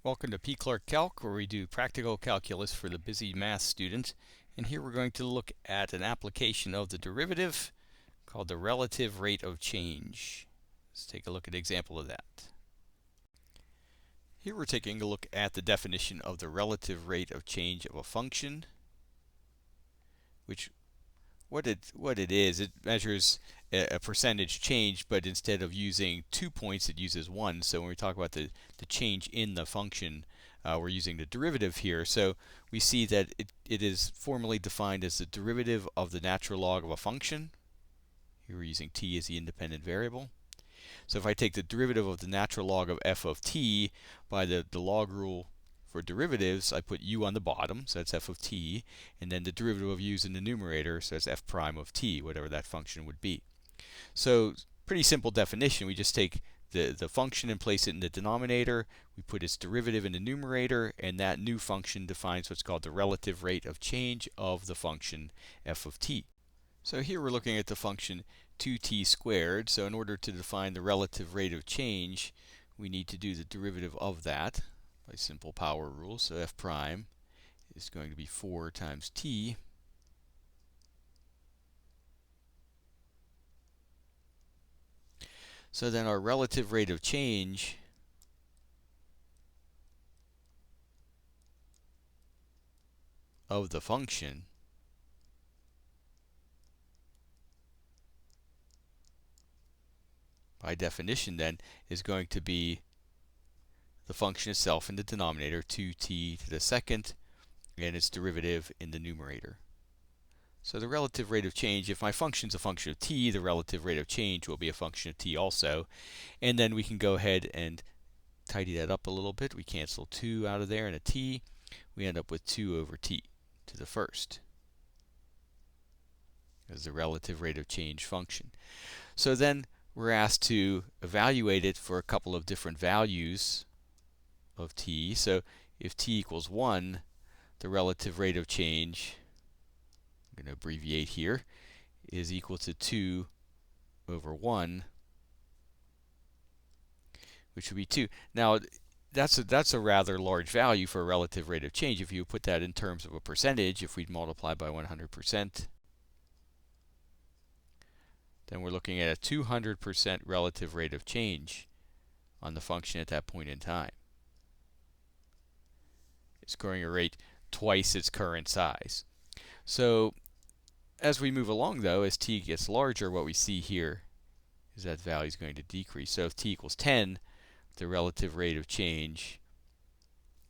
Welcome to P. Clark Calc, where we do practical calculus for the busy math student. And here we're going to look at an application of the derivative called the relative rate of change. Let's take a look at an example of that. Here we're taking a look at the definition of the relative rate of change of a function, which what it is, it measures a percentage change, but instead of using 2 points, it uses 1. So when we talk about the change in the function, we're using the derivative here. So we see that it is formally defined as the derivative of the natural log of a function. Here we're using t as the independent variable. So if I take the derivative of the natural log of f of t by the log rule for derivatives, I put u on the bottom, so that's f of t, and then the derivative of u is in the numerator, so that's f prime of t, whatever that function would be. So pretty simple definition. We just take the function and place it in the denominator. We put its derivative in the numerator, and that new function defines what's called the relative rate of change of the function f of t. So here we're looking at the function 2t squared. So in order to define the relative rate of change, we need to do the derivative of that by simple power rule. So f prime is going to be 4 times t. So then our relative rate of change of the function by definition then is going to be the function itself in the denominator, 2t to the second, and its derivative in the numerator. So the relative rate of change, if my function is a function of t, the relative rate of change will be a function of t also. And then we can go ahead and tidy that up a little bit. We cancel 2 out of there and a t. We end up with 2 over t to the first as the relative rate of change function. So then we're asked to evaluate it for a couple of different values of t. So if t equals 1, the relative rate of change, I'm going to abbreviate here, is equal to 2 over 1, which would be 2. Now, that's a rather large value for a relative rate of change. If you put that in terms of a percentage, if we'd multiply by 100%, then we're looking at a 200% relative rate of change on the function at that point in time. It's growing at a rate twice its current size. So as we move along, though, as t gets larger, what we see here is that value is going to decrease. So if t equals 10, the relative rate of change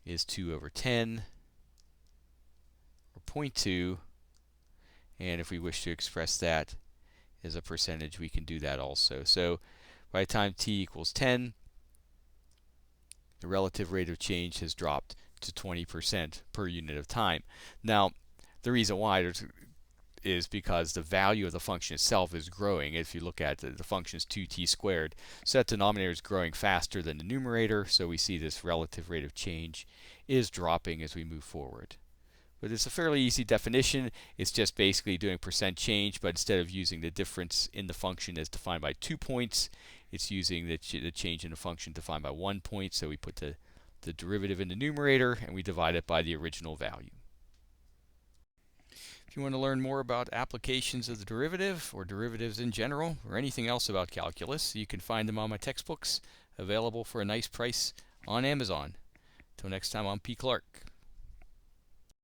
is 2 over 10, or 0.2. And if we wish to express that as a percentage, we can do that also. So by the time t equals 10, the relative rate of change has dropped to 20% per unit of time. Now, the reason why is because the value of the function itself is growing. If you look at the function is 2t squared, so that denominator is growing faster than the numerator, so we see this relative rate of change is dropping as we move forward. But it's a fairly easy definition. It's just basically doing percent change, but instead of using the difference in the function as defined by 2 points, it's using the change in the function defined by 1 point. So we put the derivative in the numerator and we divide it by the original value. If you want to learn more about applications of the derivative or derivatives in general or anything else about calculus, you can find them on my textbooks available for a nice price on Amazon. Till next time, I'm P. Clark.